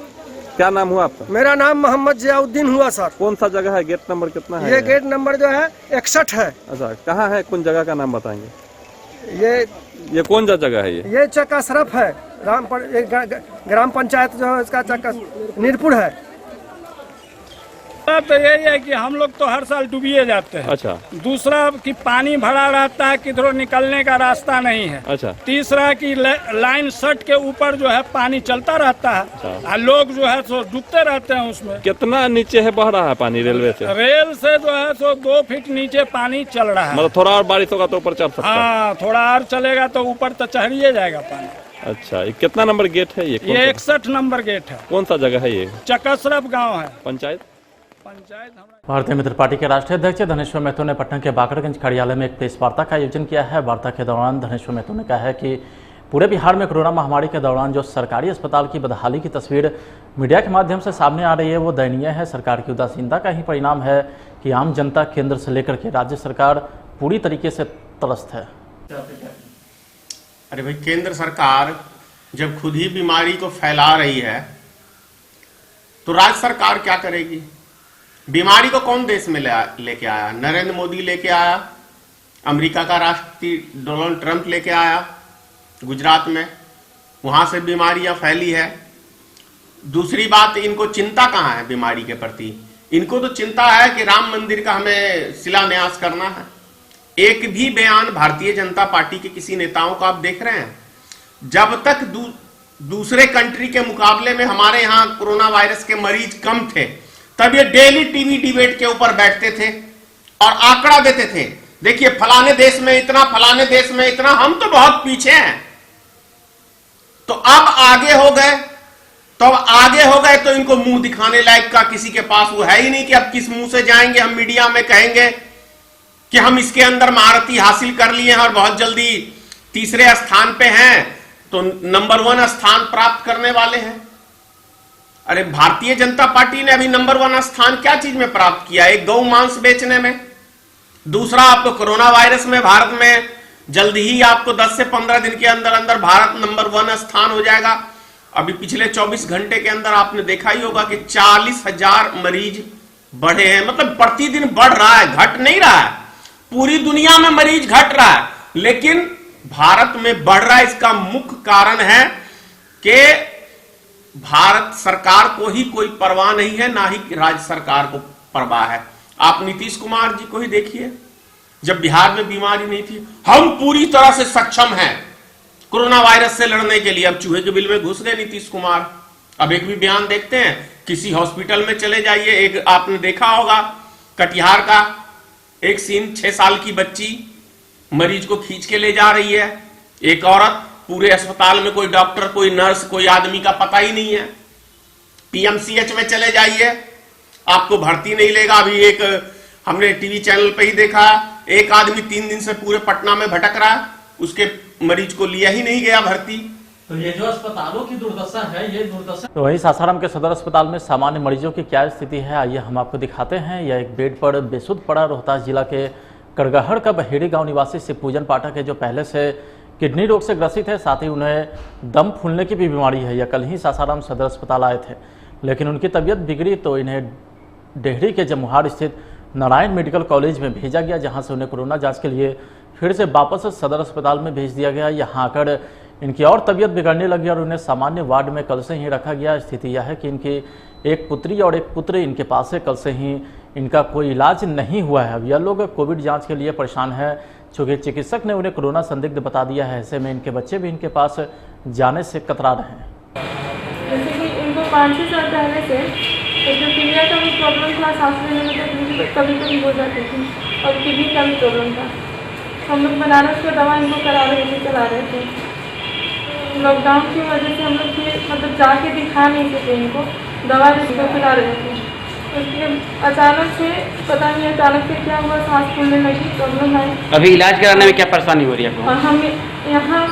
क्या नाम हुआ आपका? मेरा नाम मोहम्मद जियाउद्दीन हुआ सर। कौन सा जगह है? गेट नंबर कितना है? ये गेट नंबर जो है 61 है। अच्छा, कहाँ है? कौन जगह का नाम बताएंगे? ये कौन सा जगह है? ये चकसरफ है, ग्राम पंचायत जो है इसका नीरपुर है। तो यही है कि हम लोग तो हर साल डूबिए जाते हैं। अच्छा। दूसरा कि पानी भरा रहता है, किधरों निकलने का रास्ता नहीं है। अच्छा। तीसरा कि लाइन सट के ऊपर जो है पानी चलता रहता है। अच्छा। और लोग जो है सो डूबते रहते हैं उसमें। कितना नीचे है बह रहा है पानी रेलवे से? रेल से जो है सो 2 फीट नीचे पानी चल रहा है। मतलब थोड़ा और बारिश होगा तो ऊपर चढ़ सकता है? हाँ, थोड़ा और चलेगा तो ऊपर तो चढ़िए जाएगा पानी। अच्छा, ये कितना नंबर गेट है? ये 61 नंबर गेट है। कौन सा जगह है ये? चकसरफ गाँव है। पंचायत। भारतीय मित्र पार्टी के राष्ट्रीय अध्यक्ष धनेश्वर महतो ने पटना के बाकरगंज कार्यालय में एक प्रेस वार्ता का आयोजन किया है। वार्ता के दौरान धनेश्वर महतो ने कहा है कि पूरे बिहार में कोरोना महामारी के दौरान जो सरकारी अस्पताल की बदहाली की तस्वीर मीडिया के माध्यम से सामने आ रही है वो दयनीय है। सरकार की उदासीनता का ही परिणाम है कि आम जनता केंद्र से लेकर के राज्य सरकार पूरी तरीके से त्रस्त है। अरे भाई, केंद्र सरकार जब खुद ही बीमारी को फैला रही है तो राज्य सरकार क्या करेगी? बीमारी को कौन देश में लेके आया? नरेंद्र मोदी लेके आया, अमेरिका का राष्ट्रपति डोनाल्ड ट्रंप लेके आया गुजरात में, वहां से बीमारियां फैली है। दूसरी बात, इनको चिंता कहां है बीमारी के प्रति? इनको तो चिंता है कि राम मंदिर का हमें शिलान्यास करना है। एक भी बयान भारतीय जनता पार्टी के किसी नेताओं का आप देख रहे हैं? जब तक दूसरे कंट्री के मुकाबले में हमारे यहाँ कोरोना वायरस के मरीज कम थे, तब ये डेली टीवी डिबेट के ऊपर बैठते थे और आंकड़ा देते थे, देखिए फलाने देश में इतना, फलाने देश में इतना, हम तो बहुत पीछे हैं। तो अब आगे हो गए, तो इनको मुंह दिखाने लायक का किसी के पास वो है ही नहीं कि अब किस मुंह से जाएंगे हम मीडिया में कहेंगे कि हम इसके अंदर महारती हासिल कर लिए हैं और बहुत जल्दी तीसरे स्थान पे हैं, तो नंबर 1 स्थान प्राप्त करने वाले हैं। अरे भारतीय जनता पार्टी ने अभी नंबर 1 स्थान क्या चीज में प्राप्त किया? एक गौ मांस बेचने में। दूसरा, आपको कोरोना वायरस में भारत में जल्द ही आपको 10 से 15 दिन के अंदर अंदर भारत नंबर 1 स्थान हो जाएगा। अभी पिछले 24 घंटे के अंदर आपने देखा ही होगा कि 40,000 मरीज बढ़े हैं। मतलब प्रतिदिन बढ़ रहा है, घट नहीं रहा है। पूरी दुनिया में मरीज घट रहा है, लेकिन भारत में बढ़ रहा है। इसका मुख्य कारण है कि भारत सरकार को ही कोई परवाह नहीं है, ना ही राज्य सरकार को परवाह है। आप नीतीश कुमार जी को ही देखिए, जब बिहार में बीमारी नहीं थी। हम पूरी तरह से सक्षम हैं कोरोना वायरस से लड़ने के लिए। अब चूहे के बिल में घुस गए नीतीश कुमार। अब एक भी बयान देखते हैं, किसी हॉस्पिटल में चले जाइए, एक आपने देखा होगा कटिहार का एक सीन, 6 साल की बच्ची मरीज को खींच के ले जा रही है, एक औरत, पूरे अस्पताल में कोई डॉक्टर, कोई नर्स, कोई आदमी का पता ही नहीं है। पीएमसीएच में चले जाइए, आपको भर्ती नहीं लेगा। अभी एक हमने टीवी चैनल पे ही देखा, एक आदमी 3 दिन से पूरे पटना में भटक रहा है, उसके मरीज को लिया ही नहीं गया भर्ती। तो ये जो अस्पतालों की दुर्दशा है, ये दुर्दशा। तो वहीं सासाराम के सदर अस्पताल में सामान्य मरीजों की क्या स्थिति है, आइए हम आपको दिखाते हैं। यह एक बेड पर बेसुध पड़ा रोहतास जिला के करगहर का बहेड़ी गांव निवासी शिवपूजन पाठक है, जो पहले से किडनी रोग से ग्रसित है, साथ ही उन्हें दम फूलने की भी बीमारी है। यह कल ही सासाराम सदर अस्पताल आए थे, लेकिन उनकी तबीयत बिगड़ी तो इन्हें डेहरी के जमुहार स्थित नारायण मेडिकल कॉलेज में भेजा गया, जहां से उन्हें कोरोना जांच के लिए फिर से वापस सदर अस्पताल में भेज दिया गया। यहाँ आकर इनकी और तबीयत बिगड़ने लगी और उन्हें सामान्य वार्ड में कल से ही रखा गया। स्थिति यह है कि इनकी एक पुत्री और एक पुत्र इनके पास है, कल से ही इनका कोई इलाज नहीं हुआ है। अब यह लोग कोविड जांच के लिए परेशान है, चूँकि चिकित्सक ने उन्हें कोरोना संदिग्ध बता दिया है। ऐसे में इनके बच्चे भी इनके पास जाने से कतरा रहे हैं। जैसे कि इनको 5-6 साल पहले से एक जो पीलिया का भी प्रॉब्लम था, सांस लेने में तकलीफ कभी कभी हो जाती थी, और किडनी का भी प्रॉब्लम था। हम लोग बनारस में दवा इनको करा रहे थे, चला रहे थे। लॉकडाउन की वजह से हम लोग फिर मतलब जाके दिखा नहीं सके इनको, दवा इसको खिला रहे थे। उसके अचानक से पता नहीं अचानक से क्या हुआ, सांस फूलने लगी, प्रॉब्लम है। अभी इलाज कराने में क्या परेशानी हो रही है आपको? और हम यहाँ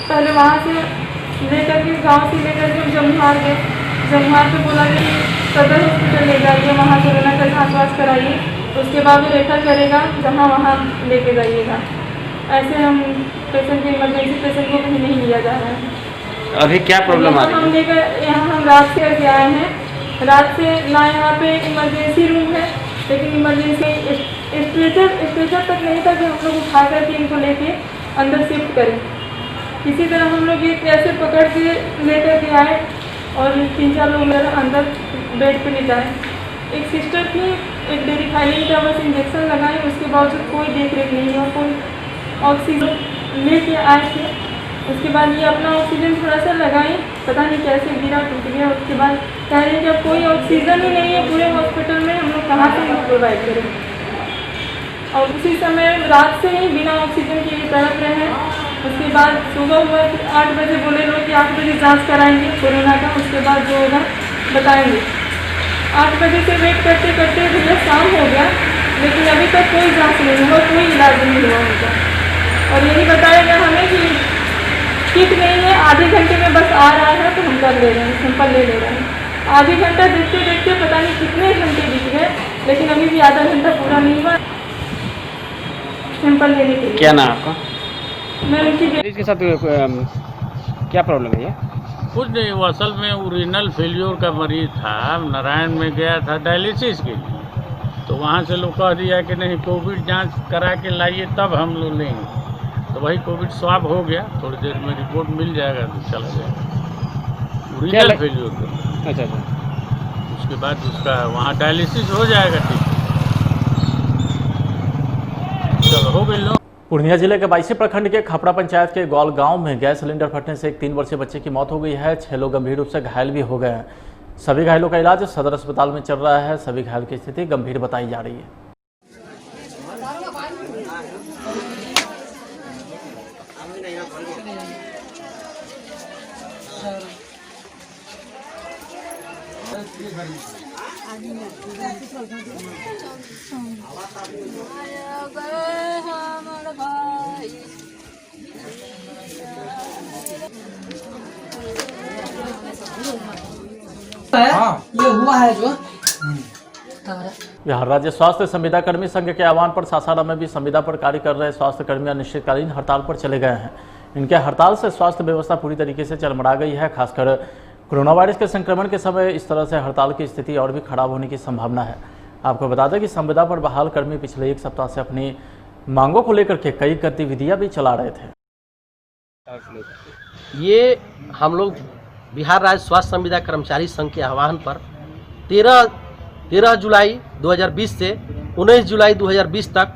पहले वहाँ से लेकर के गाँव से लेकर के जमुहार गए, जमुहार से बोला कि सदर हॉस्पिटल ले जाइए, वहाँ कोरोना का जाँच वाँच कराइए, उसके बाद वो रेफर करेगा जहाँ वहाँ लेके जाइएगा। ऐसे हम पेशेंट को, इमरजेंसी पेशेंट को कहीं नहीं लिया जा रहा है। अभी क्या प्रॉब्लम आ रही है? हम लेकर यहाँ हम रात से करके आए हैं, रात से ना यहाँ पे इमरजेंसी रूम है, लेकिन इमरजेंसी स्ट्रेचर तक नहीं था कि हम लोग उठा करके इनको लेके अंदर शिफ्ट करें। किसी तरह हम लोग ये कैसे पकड़ के लेकर के आए और 3-4 लोग अंदर बेड पे लेटाए। एक सिस्टर थी, एक डेरिफाइलिन का बस इंजेक्शन लगाए, उसके बावजूद कोई देख रेख नहीं है, कोई ऑक्सीजन लेके आए थे। उसके बाद ये अपना ऑक्सीजन थोड़ा सा लगाए, पता नहीं कैसे गिरा, टूट गया। उसके बाद कह रहे हैं कि अब कोई ऑक्सीजन ही नहीं है पूरे हॉस्पिटल में, हम लोग कहाँ से इनको प्रोवाइड करें। और उसी समय रात से ही बिना ऑक्सीजन के ये तड़प रहे हैं। उसके बाद सुबह हुआ कि 8 बजे बोले लोग कि 8 बजे जाँच कराएंगे कोरोना का, उसके बाद जो होगा बताएँगे। 8 बजे से वेट करते करते भैया शाम हो गया, लेकिन अभी तक कोई जाँच नहीं हुआ, कोई इलाज नहीं हुआ उनका। और यही बताया गया हमें कि ठीक नहीं है, आधे घंटे में बस आ रहा है तो हम कर ले रहे हैं, सैंपल ले ले रहे हैं। आधे घंटा देखते देखते पता नहीं कितने घंटे बीत गए, लेकिन अभी भी आधा घंटा पूरा नहीं हुआ सैंपल लेने के लिए। क्या नाम आपका? मैं उनकी के साथ क्या प्रॉब्लम है? ये कुछ नहीं, वो असल में यूरिनल फेल्योर का मरीज था, नारायण में गया था डायलिसिस के लिए, तो वहाँ से लोग कह दिया कि नहीं कोविड जांच करा के लाइए तब हम लोग लेंगे। तो वही कोविड स्वाब हो गया, थोड़ी देर में रिपोर्ट मिल जाएगा तो चला जाएगा। यूरिनल फेल्योर का। अच्छा। उसके बाद उसका वहाँ डायलिसिस हो जाएगा। ठीक, चलो हो गई। पूर्णिया जिले के बाइसी प्रखंड के खपड़ा पंचायत के गौल गांव में गैस सिलेंडर फटने से एक 3 वर्षीय बच्चे की मौत हो गई है। 6 लोग गंभीर रूप से घायल भी हो गए हैं। सभी घायलों का इलाज सदर अस्पताल में चल रहा है। सभी घायल की स्थिति गंभीर बताई जा रही है। ये हुआ है जो बिहार राज्य स्वास्थ्य संविदा कर्मी संघ के आह्वान पर सासाराम में भी संविदा पर कार्य कर रहे स्वास्थ्य कर्मी अनिश्चितकालीन हड़ताल पर चले गए हैं। इनके हड़ताल से स्वास्थ्य व्यवस्था पूरी तरीके से चरमरा गई है। खासकर कोरोना वायरस के संक्रमण के समय इस तरह से हड़ताल की स्थिति और भी खराब होने की संभावना है। आपको बता दें कि संविदा पर बहाल कर्मी पिछले 1 सप्ताह से अपनी मांगों को लेकर के कई गतिविधियां भी चला रहे थे। ये हम लोग बिहार राज्य स्वास्थ्य संविदा कर्मचारी संघ के आह्वान पर 13 जुलाई 2020 से 19 जुलाई 2020 तक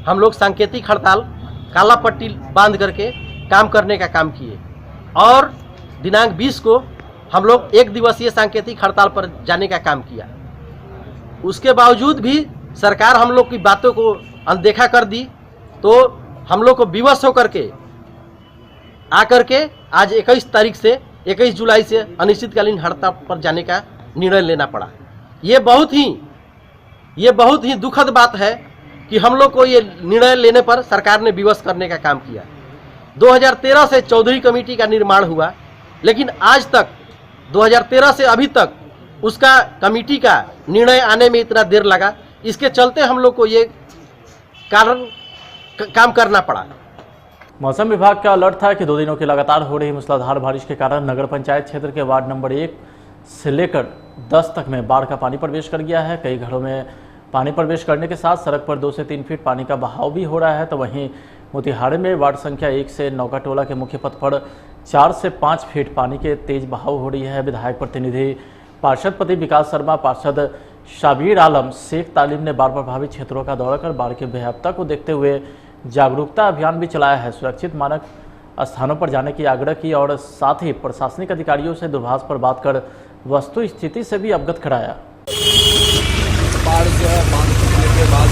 हम लोग सांकेतिक हड़ताल काला पट्टी बांध करके काम करने का काम किए और दिनांक 20 को हम लोग 1 दिवसीय सांकेतिक हड़ताल पर जाने का काम किया। उसके बावजूद भी सरकार हम लोग की बातों को अनदेखा कर दी, तो हम लोग को विवश होकर के आकर के आज 21 तारीख से 21 जुलाई से अनिश्चितकालीन हड़ताल पर जाने का निर्णय लेना पड़ा। ये बहुत ही दुखद बात है कि हम लोग को ये निर्णय लेने पर सरकार ने विवश करने का काम किया। 2013 से चौधरी कमेटी का निर्माण हुआ, लेकिन आज तक 2013 से अभी तक उसका कमेटी का निर्णय आने में इतना देर लगा। इसके चलते हम लोग को ये काम करना पड़ा। मौसम विभाग का अलर्ट था कि 2 दिनों की लगातार हो रही मूसलाधार बारिश के कारण नगर पंचायत क्षेत्र के वार्ड नंबर 1 से लेकर 10 तक में बाढ़ का पानी प्रवेश कर गया है। कई घरों में पानी प्रवेश करने के साथ सड़क पर 2 से 3 फीट पानी का बहाव भी हो रहा है। तो वहीं मोतिहारी में वार्ड संख्या 1 से नौका टोला के मुख्य पथ पर 4 से 5 फीट पानी के तेज बहाव हो रही है। विधायक प्रतिनिधि पार्षद पति विकास शर्मा, पार्षद शाबीर आलम शेख तालिम ने बाढ़ प्रभावित क्षेत्रों का दौरा कर बाढ़ की भयावता को देखते हुए जागरूकता अभियान भी चलाया है। सुरक्षित मानक स्थानों पर जाने की आग्रह की और साथ ही प्रशासनिक अधिकारियों से दूरभाष पर बात कर वस्तु स्थिति से भी अवगत कराया। बाढ़ जो है बांध टूटने के बाद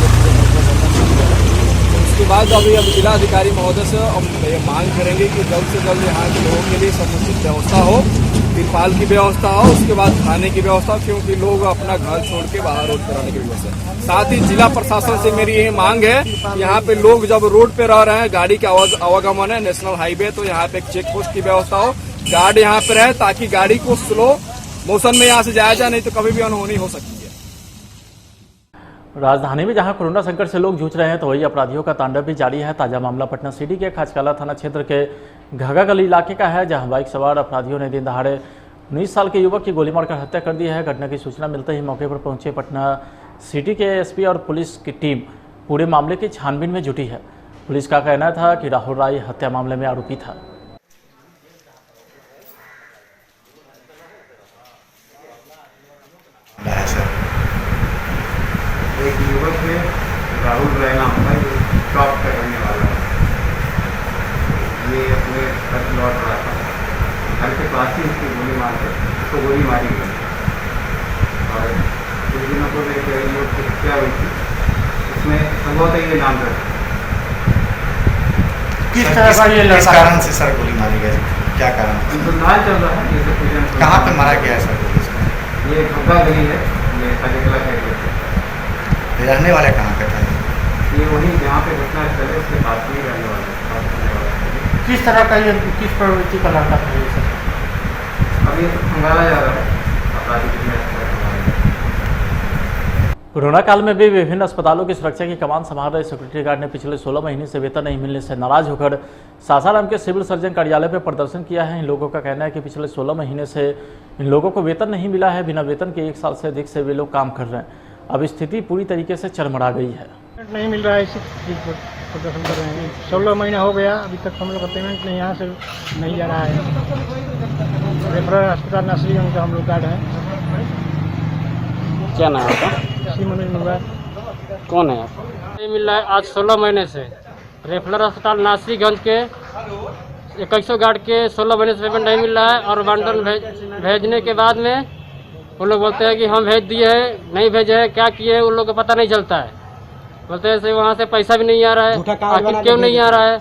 उसके बाद अभी अब जिलाधिकारी महोदय से हम ये मांग करेंगे कि जल्द से जल्द यहाँ के लोगों के लिए समुचित व्यवस्था हो, तिरपाल की व्यवस्था हो, उसके बाद खाने की व्यवस्था, क्योंकि लोग अपना घर छोड़ के बाहर रोड पर आने की व्यवस्था। साथ ही जिला प्रशासन से मेरी ये मांग है, यहाँ पे लोग जब रोड पे रह रहे हैं, गाड़ी का आवागमन है, नेशनल हाईवे, तो यहाँ पे एक चेक पोस्ट की व्यवस्था हो, गार्ड यहाँ पे रहे ताकि गाड़ी को स्लो मोशन में यहाँ से जाया जाए, नहीं तो कभी भी अनहोनी हो सकती है। राजधानी में जहां कोरोना संकट से लोग जूझ रहे हैं तो वही अपराधियों का तांडव भी जारी है। ताजा मामला पटना सिटी के खाचकाला थाना क्षेत्र के घाघा गली इलाके का है, जहां बाइक सवार अपराधियों ने दिन दहाड़े 19 साल के युवक की गोली मारकर हत्या कर दी है। घटना की सूचना मिलते ही मौके पर पहुंचे पटना सिटी के एसपी और पुलिस की टीम पूरे मामले की छानबीन में जुटी है। पुलिस का कहना था कि राहुल राय हत्या मामले में आरोपी था। एक युवक है राहुल राय नाम का, ये शॉप का रहने वाला है। ये अपने घर लौट रहा था, घर के पास ही उसकी गोली मार के उसको गोली मारी गई और कुछ दिनों को एक युवक की हत्या हुई थी। इसमें संभवतः ये नाम था। किस तरह का ये किस कारण से सर गोली मारी गई, क्या कारण? अनुसंधान चल रहा है। ये सब कहाँ पे मारा गया है सर गोली? ये घग्गा गली है, ये खाचकाला है। रहने वाले कहाँ के थे? ये वही जहाँ पे घटना स्थल है उसके पास में रहने वाला। किस तरह का ये किस प्रवृत्ति का लड़का था ये सर? अभी तो खंगाला जा रहा है अपराधी। कोरोना काल में भी विभिन्न अस्पतालों की सुरक्षा की कमान संभाल रहे सिक्योरिटी गार्ड ने पिछले 16 महीने से वेतन नहीं मिलने से नाराज होकर सासाराम के सिविल सर्जन कार्यालय पर प्रदर्शन किया है। इन लोगों का कहना है कि पिछले 16 महीने से इन लोगों को वेतन नहीं मिला है। बिना वेतन के 1 साल से अधिक से वे लोग काम कर रहे हैं। अब स्थिति पूरी तरीके से चरमरा गई है। नहीं मिल रहा है, इसी प्रदर्शन कर रहे हैं। 16 महीना हो गया, अभी तक हम लोग का पेमेंट नहीं यहाँ से नहीं जा रहा है। रेफरल अस्पताल नसरीगंज का हम लोग गार्ड हैं। क्या नाम है आपका? मनोज मुंगा। कौन है आप? नहीं मिल रहा है आज 16 महीने से। रेफरल अस्पताल नासरीगंज के 2100 गार्ड के 16 महीने से पेमेंट नहीं मिल रहा है और बंडल भेजने के बाद में वो लोग बोलते हैं कि हम भेज दिए हैं, नहीं भेजे हैं, क्या किए हैं उन लोग को पता नहीं चलता है। बोलते हैं वहाँ से पैसा भी नहीं आ रहा है, आखिर क्यों नहीं आ रहा है?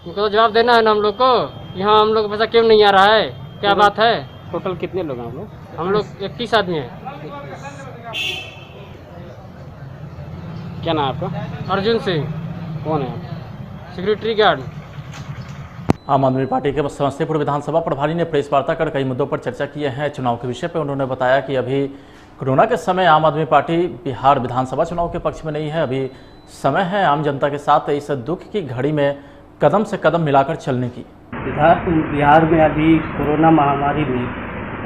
उनको तो जवाब देना है ना हम लोग को, यहाँ हम लोग को पैसा क्यों नहीं आ रहा है, क्या बात है? टोटल कितने लोग हैं हम लोग 21 आदमी हैं। क्या नाम आपका? अर्जुन सिंह। कौन है आप? Security guard. आम आदमी पार्टी के समस्तीपुर विधानसभा प्रभारी ने प्रेस वार्ता कर कई मुद्दों पर चर्चा की है। चुनाव के विषय पर उन्होंने बताया कि अभी कोरोना के समय आम आदमी पार्टी बिहार विधानसभा चुनाव के पक्ष में नहीं है। अभी समय है आम जनता के साथ इस दुख की घड़ी में कदम से कदम मिलाकर चलने की। बिहार में अभी कोरोना महामारी में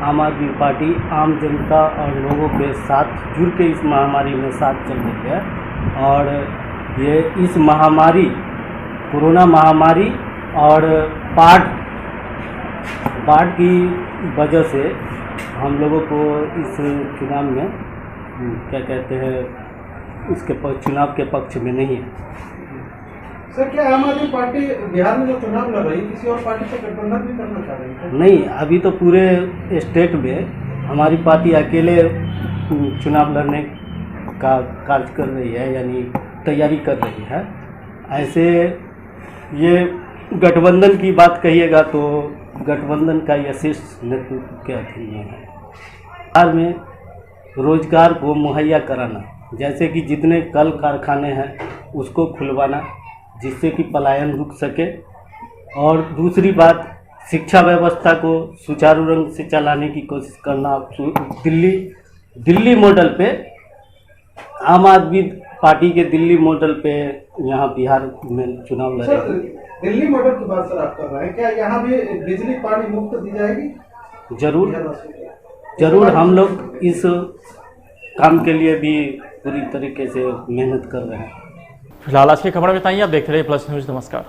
आम आदमी पार्टी आम जनता और लोगों के साथ जुड़ के इस महामारी में साथ चल रही है और ये इस महामारी कोरोना महामारी और बाढ़ की वजह से हम लोगों को इस चुनाव में क्या कहते हैं चुनाव के पक्ष में नहीं है। सर, क्या आम आदमी पार्टी बिहार में जो चुनाव लड़ रही किसी और पार्टी से गठबंधन भी करना चाह रही है? नहीं, अभी तो पूरे स्टेट में हमारी पार्टी अकेले चुनाव लड़ने का कार्य कर रही है, यानी तैयारी कर रही है। ऐसे ये गठबंधन की बात कहिएगा तो गठबंधन का यह शीर्ष नेतृत्व के अधीन में है। बिहार में रोजगार को मुहैया कराना, जैसे कि जितने कल कारखाने हैं उसको खुलवाना, जिससे कि पलायन रुक सके। और दूसरी बात, शिक्षा व्यवस्था को सुचारू ढंग से चलाने की कोशिश करना। दिल्ली मॉडल पे, आम आदमी पार्टी के दिल्ली मॉडल पे यहाँ बिहार में चुनाव लड़े। दिल्ली मॉडल की बात सर आप कर रहे हैं, क्या यहाँ भी बिजली पानी मुफ्त दी जाएगी? जरूर हम लोग इस काम के लिए भी पूरी तरीके से मेहनत कर रहे हैं। फिलहाल आज की खबर में इतना ही। आप देखते रहिए प्लस न्यूज। नमस्कार।